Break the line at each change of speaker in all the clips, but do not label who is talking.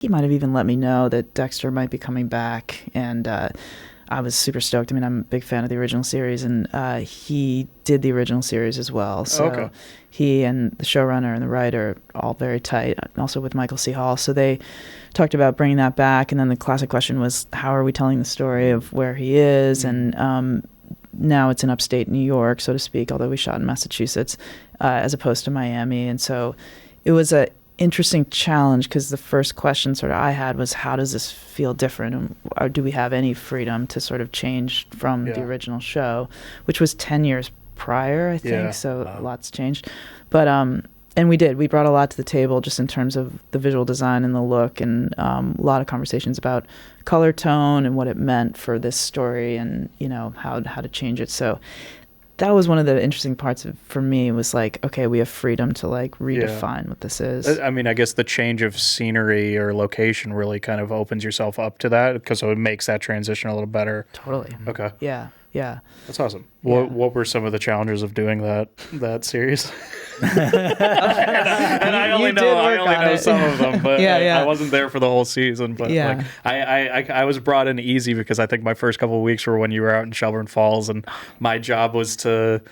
he might have even let me know that Dexter might be coming back, and I was super stoked. I mean, I'm a big fan of the original series, and he did the original series as well. So
Okay.
he and the showrunner and the writer are all very tight, also with Michael C. Hall. So they talked about bringing that back, and then the classic question was, how are we telling the story of where he is? And now it's in upstate New York, so to speak, although we shot in Massachusetts, as opposed to Miami. And so it was a interesting challenge, because the first question sort of I had was, how does this feel different, or do we have any freedom to sort of change from the original show, which was 10 years prior, I think. So lots changed, but and we brought a lot to the table, just in terms of the visual design and the look, and a lot of conversations about color tone and what it meant for this story, and how to change it. So that was one of the interesting parts for me, was like, okay, we have freedom to like redefine what this is.
I mean, I guess the change of scenery or location really kind of opens yourself up to that, because it makes that transition a little better.
Totally.
Okay.
Yeah.
That's awesome.
Yeah.
What were some of the challenges of doing that series? and I only know some of them, but I wasn't there for the whole season. But like, I was brought in easy, because I think my first couple of weeks were when you were out in Shelburne Falls, and my job was to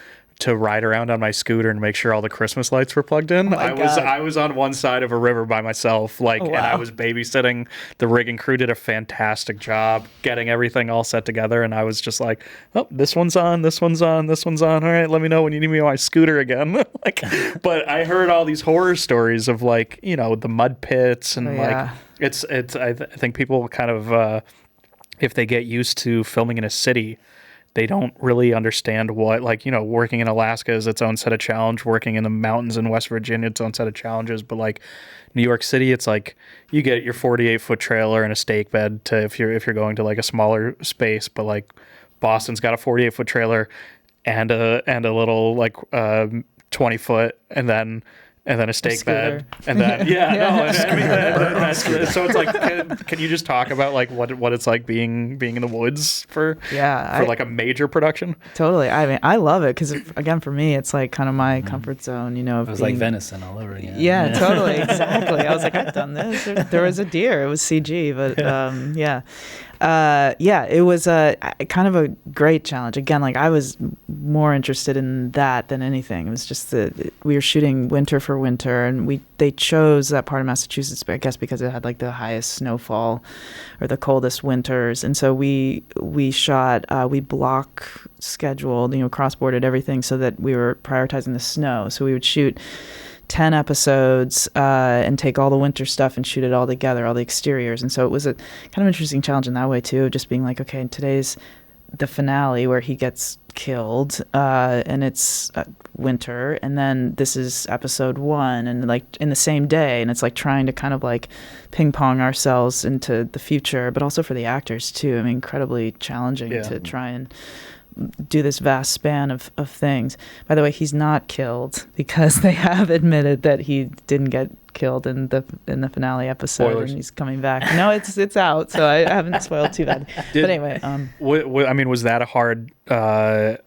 ride around on my scooter and make sure all the Christmas lights were plugged in. I was on one side of a river by myself, and I was babysitting. The rig and crew did a fantastic job getting everything all set together, and I was just like, oh, this one's on, this one's on, this one's on. All right, let me know when you need me on my scooter again. But I heard all these horror stories of the mud pits, and it's I think people kind of if they get used to filming in a city, they don't really understand what, working in Alaska is its own set of challenge. Working in the mountains in West Virginia, its own set of challenges. But New York City, it's like you get your 48-foot trailer and a stake bed to if you're going to a smaller space. But Boston's got a 48-foot trailer and a little 20-foot, and then a stake bed, and then so it's like, can you just talk about what it's like being in the woods for a major production?
Totally. I mean, I love it, because again, for me, it's like kind of my comfort zone. It
was like venison all over again.
Yeah, totally, exactly. I was like, I've done this. There was a deer. It was CG, but it was a kind of a great challenge. Again, I was more interested in that than anything. It was just that we were shooting winter for winter, and they chose that part of Massachusetts, I guess, because it had the highest snowfall or the coldest winters. And so we shot, we block scheduled, cross-bordered everything, so that we were prioritizing the snow. So we would shoot 10 episodes and take all the winter stuff and shoot it all together, all the exteriors. And so it was a kind of interesting challenge in that way too, just being like, okay, today's the finale where he gets killed, and it's winter, and then this is episode 1, and in the same day, and it's trying to kind of ping pong ourselves into the future, but also for the actors too. I mean, incredibly challenging to try and do this vast span of things. By the way, he's not killed, because they have admitted that he didn't get killed in the finale episode.
Spoilers.
And he's coming back. No, it's out, so I haven't spoiled too bad. But anyway,
was that a hard? I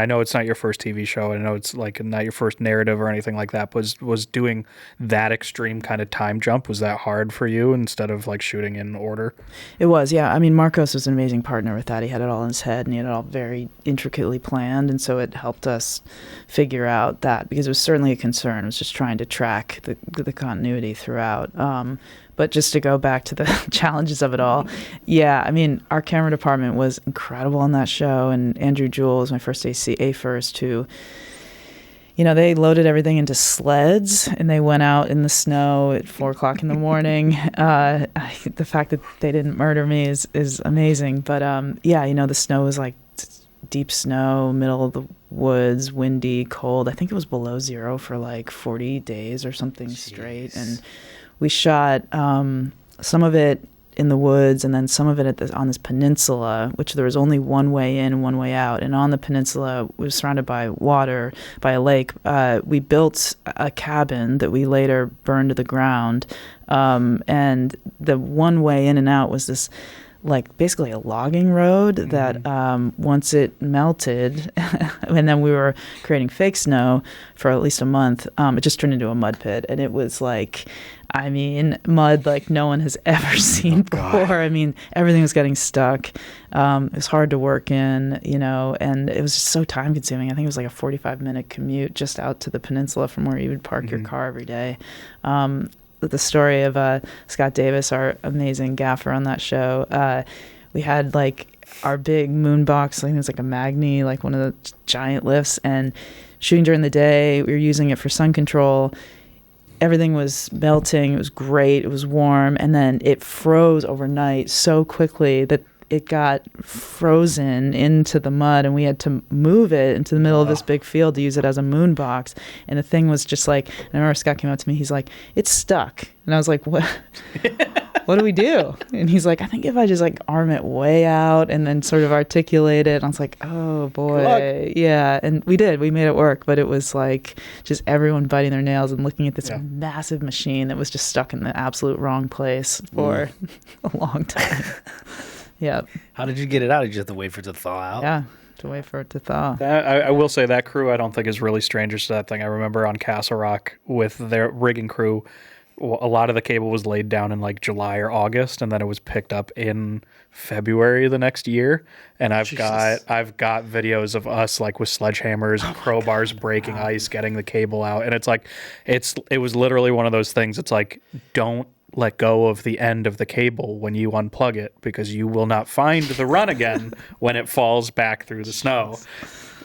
know it's not your first TV show. I know it's not your first narrative or anything like that. Was doing that extreme kind of time jump, was that hard for you instead of shooting in order?
It was, yeah. I mean, Marcos was an amazing partner with that. He had it all in his head, and he had it all very intricately planned, and so it helped us figure out that, because it was certainly a concern. It was just trying to track the continuity throughout. But just to go back to the challenges of it all, I mean, our camera department was incredible on that show, and Andrew Jewell was my first first, who, they loaded everything into sleds, and they went out in the snow at 4:00 in the morning. The fact that they didn't murder me is amazing. But the snow was deep snow, middle of the woods, windy, cold. I think it was below zero for 40 days or something straight, and we shot some of it in the woods, and then some of it on this peninsula, which there was only one way in and one way out. And on the peninsula, we were surrounded by water, by a lake. We built a cabin that we later burned to the ground. And the one way in and out was this like basically a logging road that once it melted, and then we were creating fake snow for at least a month, it just turned into a mud pit. And it was like, I mean, mud like no one has ever seen before. I mean, everything was getting stuck. It was hard to work in, you know, and it was just so time consuming. I think it was like a 45-minute commute just out to the peninsula from where you would park your car every day. The story of Scott Davis, our amazing gaffer on that show, we had like our big moon box, I think it was like a Magni, like one of the giant lifts, and shooting during the day, we were using it for sun control. Everything was melting. It was great. It was warm. And then it froze overnight so quickly that it got frozen into the mud, and we had to move it into the middle of this big field to use it as a moon box. And the thing was just like, I remember Scott came up to me, he's like, it's stuck. And I was like, what? What do we do? And he's like, I think if I just like arm it way out and then sort of articulate it. And I was like, oh boy. Yeah. And we did. We made it work. But it was like just everyone biting their nails and looking at this massive machine that was just stuck in the absolute wrong place for a long time. Yeah.
How did you get it out? Did you have to wait for it to thaw out?
Yeah, to wait for it to thaw.
I will say that crew I don't think is really strangers to that thing. I remember on Castle Rock with their rigging crew, a lot of the cable was laid down in like July or August, and then it was picked up in February the next year. And I've got videos of us like with sledgehammers and crowbars breaking ice, getting the cable out. And it's like it was literally one of those things. It's like, don't let go of the end of the cable when you unplug it, because you will not find the run again when it falls back through the snow.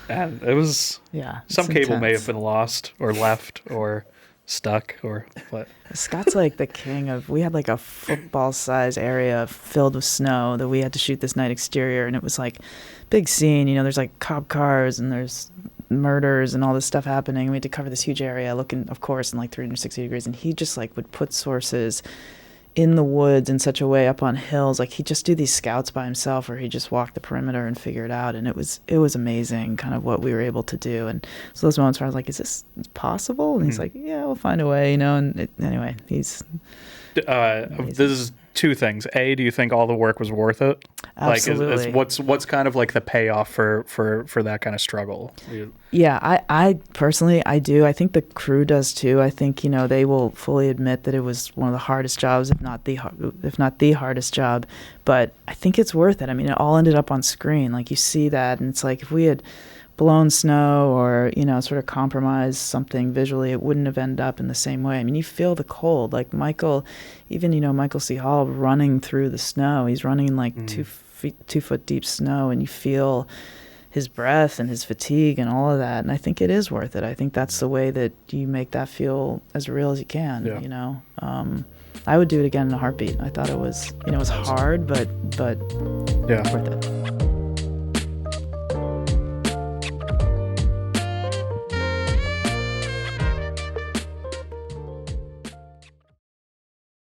And it was some cable may have been lost or left or stuck or what.
Scott's like the king of, we had like a football size area filled with snow that we had to shoot this night exterior, and it was like big scene, you know, there's like cop cars and there's murders and all this stuff happening. We had to cover this huge area looking, of course, in like 360 degrees, and he just like would put sources in the woods in such a way, up on hills, like he'd just do these scouts by himself, or he'd just walk the perimeter and figure it out. And it was amazing kind of what we were able to do. And so those moments where I was like, is this possible? And he's like, yeah, we'll find a way, you know. And anyway, he's
this is two things. A, do you think all the work was worth it?
Absolutely.
Like, what's kind of like the payoff for that kind of struggle?
Yeah, I personally, I do. I think the crew does too. I think, you know, they will fully admit that it was one of the hardest jobs, if not the hardest job. But I think it's worth it. I mean, it all ended up on screen. Like, you see that, and it's like, if we had blown snow or, you know, sort of compromised something visually, it wouldn't have ended up in the same way. I mean, you feel the cold. Like Michael, even, you know, Michael C. Hall running through the snow. He's running in like 2 foot deep snow, and you feel his breath and his fatigue and all of that. And I think it is worth it. I think that's the way that you make that feel as real as you can, you know. I would do it again in a heartbeat. I thought it was, you know, it was hard, but worth it.